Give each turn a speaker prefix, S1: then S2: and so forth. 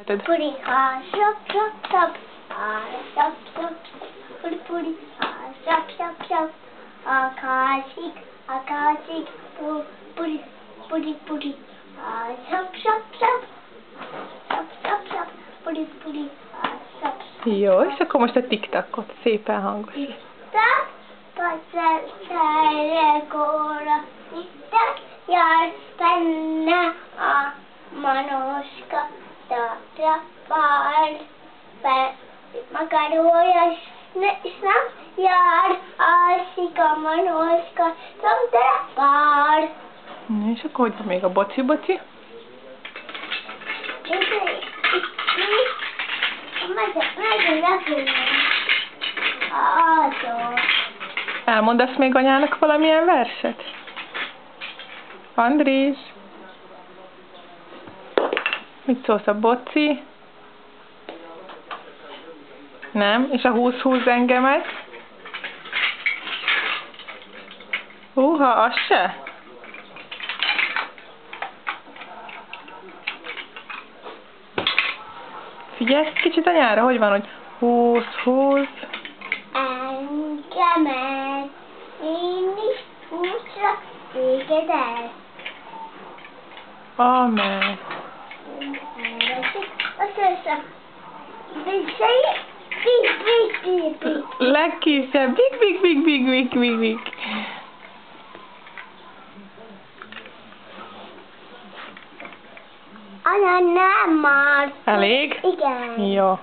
S1: Puri, shop, shop, shop. Shop, shop, puri, puri, shop, shop, shop. Akashik, akashik, puri, puri, puri. Shop, shop, shop. Shop, shop, shop. Puri, puri, shop.
S2: Jó, és akkor most a tiktakot szépen hangos.
S1: Tiktak, pacelekóra. Tiktak, jár benne a manoska. Tatra pár, makarója snap, jár, alszik a manoska. Tatra pár.
S2: És akkor hogy van még a boci-boci? Elmondasz még anyának valamilyen verset? Andris? Mit szólsz a boci? Nem? És a húz engemet? Húha, az se? Figyelj kicsit anyára, hogy van, hogy húz.
S1: Engemet, én is húzra téged el.
S2: Amen. Legkisebb, big.
S1: Anya, nem már.
S2: Elég?
S1: Igen.
S2: Jó.